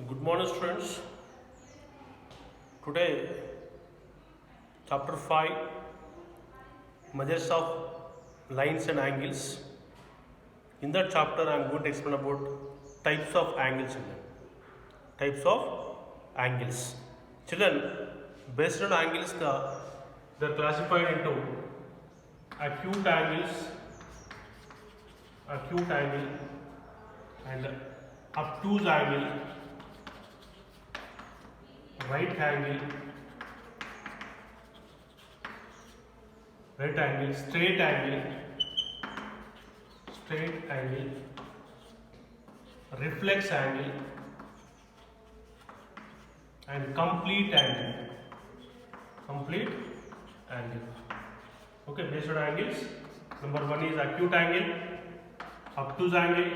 Good morning, students. Today, chapter 5, measures of lines and angles. In that chapter, I am going to explain about types of angles. Types of angles. Children, based on angles, they are classified into acute angles, and obtuse angle, right angle, straight angle, reflex angle, and complete angle. Okay, based on angles, number one is acute angle, obtuse angle,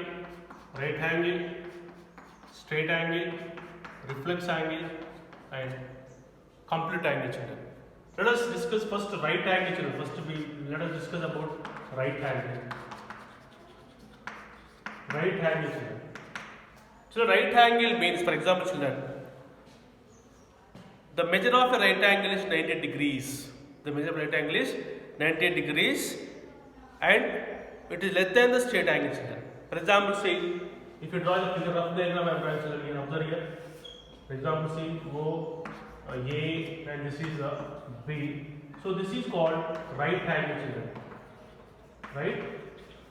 right angle, straight angle, reflex angle, and complete angle. Children, let us discuss first right angle. Children, let us discuss about right angle. Children. So right angle means, for example, children, the measure of a right angle is 90 degrees. The measure of right angle is 90 degrees, and it is less than the straight angle. Children. For example, say if you draw the figure of the diagram, I am drawing. Children, you can observe here. For example, see O A, and this is B. So this is called right angle. Children. Right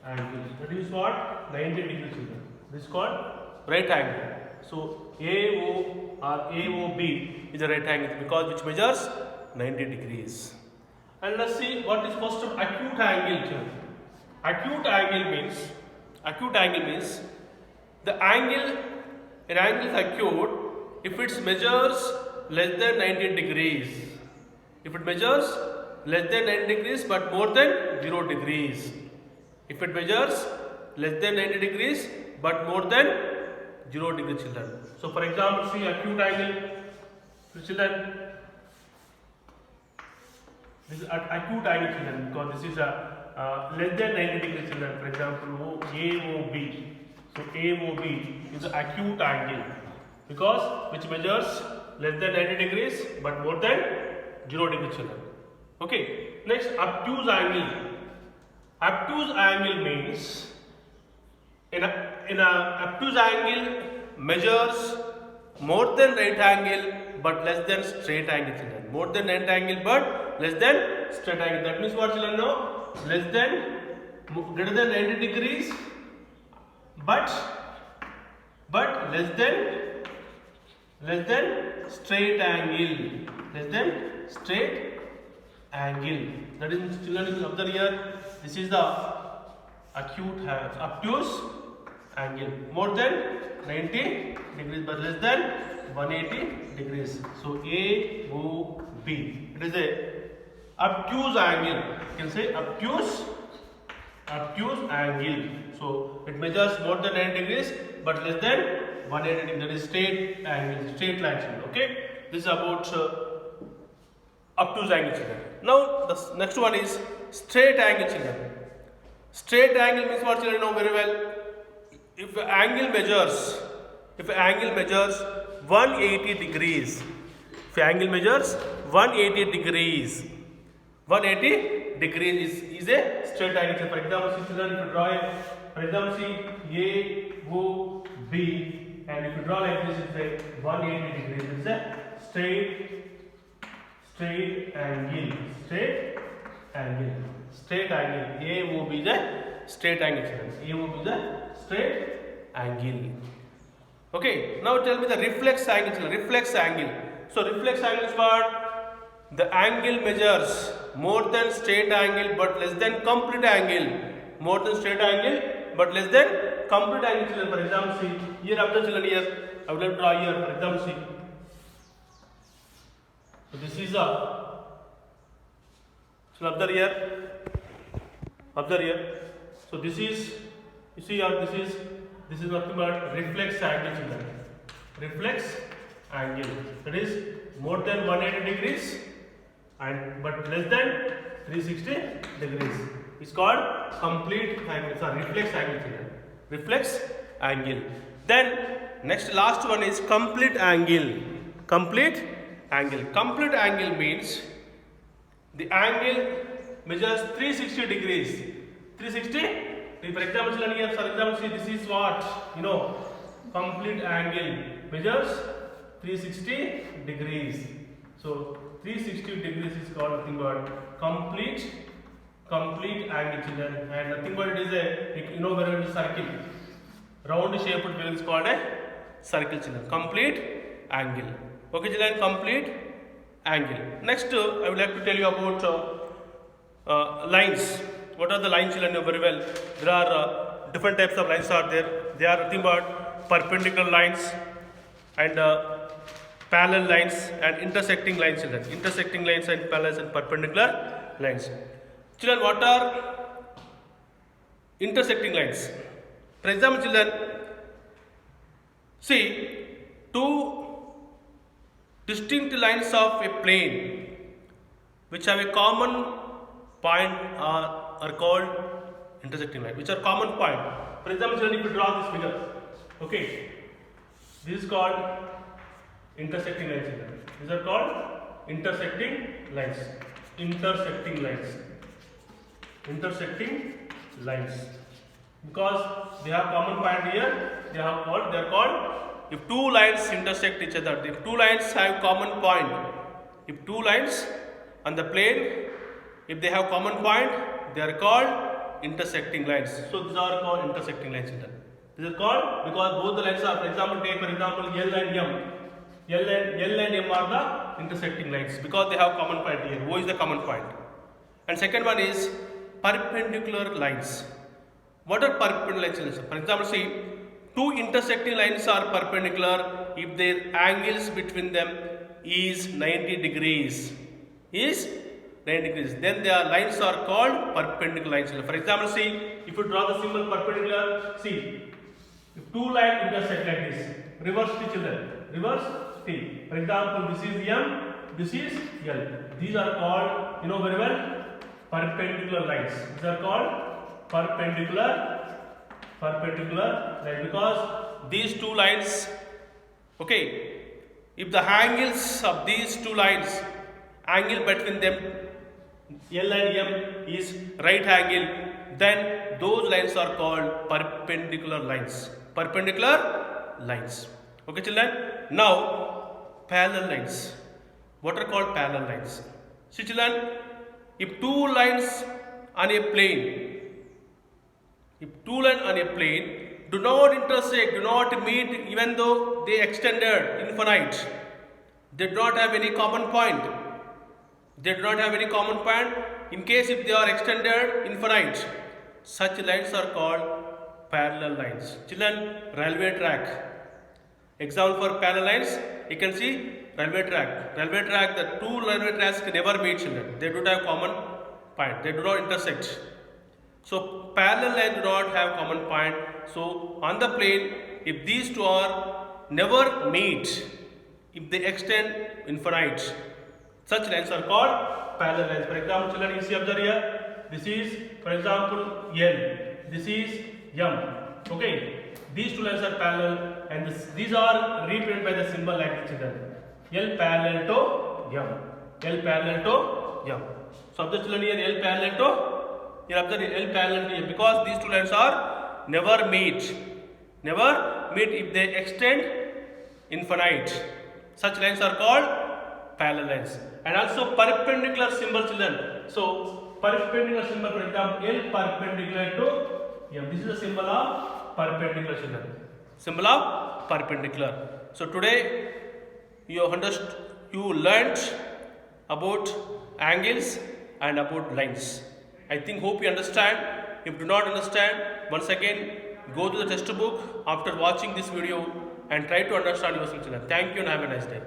angle. That is what? 90 degrees. Children. This is called right angle. So AO or AOB is a right angle because which measures 90 degrees. And let's see what is first of acute angle. Children. Acute angle means the angle, an angle is acute if it measures less than 90 degrees. If it measures less than 90 degrees but more than 0 degrees. If it measures less than 90 degrees but more than 0 degrees, children. So for example, see acute angle, children. This is acute angle, children, because this is a less than 90 degrees, children. For example, AOB. So AOB is an acute angle because which measures less than 90 degrees but more than 0 degrees, children. Okay. Next, obtuse angle. Obtuse angle means in a obtuse angle measures more than right angle but less than straight angle, children. More than right angle but less than straight angle. That means what, children? No, less than, greater than 90 degrees but less than straight angle. That is, children, you can observe here. This is the obtuse angle. More than 90 degrees but less than 180 degrees. So AOB. It is a obtuse angle. You can say obtuse angle. So it measures more than 90 degrees but less than 180 degrees. That is straight angle, straight line. Okay. This is about obtuse angle, children. Now the next one is straight angle, children. Straight angle means what, children? You know very well. If an angle measures 180 degrees, if angle measures 180 degrees is a straight angle. For example, see, children, if you draw it, for example, see AOB, and if you draw like this, it's a 180 degrees. It's a straight angle. AOB is a straight angle, children. AOB is a straight angle. Okay, now tell me the reflex angle, children. Reflex angle. So reflex angle is what? The angle measures more than straight angle but less than complete angle. More than straight angle but less than complete angle, children. For example, see here, observe, children, here. I will draw here. For example, see. So this is a. So observe here. So this is. You see here. This is nothing but reflex angle, children. Reflex angle. That is more than 180 degrees and but less than 360 degrees. It's called complete angle. Sorry, reflex angle, children. Reflex angle. Then next last one is complete angle. Complete angle. Complete angle means the angle measures 360 degrees. 360. For example, see this is what complete angle measures 360 degrees. So 360 degrees is called nothing but complete angle, children, and nothing but it is a where it is circle, round shaped wheel is called a circle, children. Complete angle. Okay, children, complete angle. Next, I would like to tell you about lines. What are the lines, children? You know very well. There are different types of lines are there. They are nothing but perpendicular lines and parallel lines and intersecting lines, children. Intersecting lines and parallel and perpendicular lines. Children, what are intersecting lines? For example, children, see two distinct lines of a plane which have a common point are called intersecting line, which are common point. For example, children, if you draw this figure, okay, this is called intersecting lines. These are called intersecting lines. Intersecting lines. Intersecting lines. Because they have common point here, they are called. If two lines intersect each other, if two lines have common point, if two lines on the plane, if they have common point, they are called intersecting lines. So these are called intersecting lines. These are called because both the lines are, for example, L and M. L and M are the intersecting lines because they have common point here. O is the common point. And second one is perpendicular lines. What are perpendicular lines? For example, see, two intersecting lines are perpendicular if their angles between them is 90 degrees. Then their lines are called perpendicular lines. For example, see, if you draw the symbol perpendicular, see, if two lines intersect like this, reverse the children, reverse T. For example, this is M, this is L. These are called, very well, perpendicular lines. These are called perpendicular lines because these two lines, okay, if the angles of these two lines, angle between them, L and M is right angle, then those lines are called perpendicular lines. Perpendicular lines. Okay, children. Now, parallel lines. What are called parallel lines? See, children, if two lines on a plane, do not intersect, do not meet, even though they extended infinite, they do not have any common point. In case if they are extended infinite, such lines are called parallel lines. Children, railway track. Example for parallel lines, you can see railway track. The two railway tracks can never meet, children. They do not have common point. They do not intersect. So parallel lines do not have common point. So on the plane, if these two are never meet, if they extend infinite, such lines are called parallel lines. For example, children, you see observe here. This is, for example, L. This is M. Okay. These two lines are parallel, and these are represented by the symbol like this, children. L parallel to M. L parallel to M. So observe, children, here L parallel to. Here observe L parallel to M because these two lines are never meet. If they extend infinite. Such lines are called parallel lines. And also perpendicular symbol, children. So perpendicular symbol, for example, L perpendicular to M. This is the symbol of perpendicular, children. Symbol of perpendicular. So today you learnt about angles and about lines. I hope you understand. If you do not understand, once again go to the textbook after watching this video and try to understand yourself, children. Thank you and have a nice day.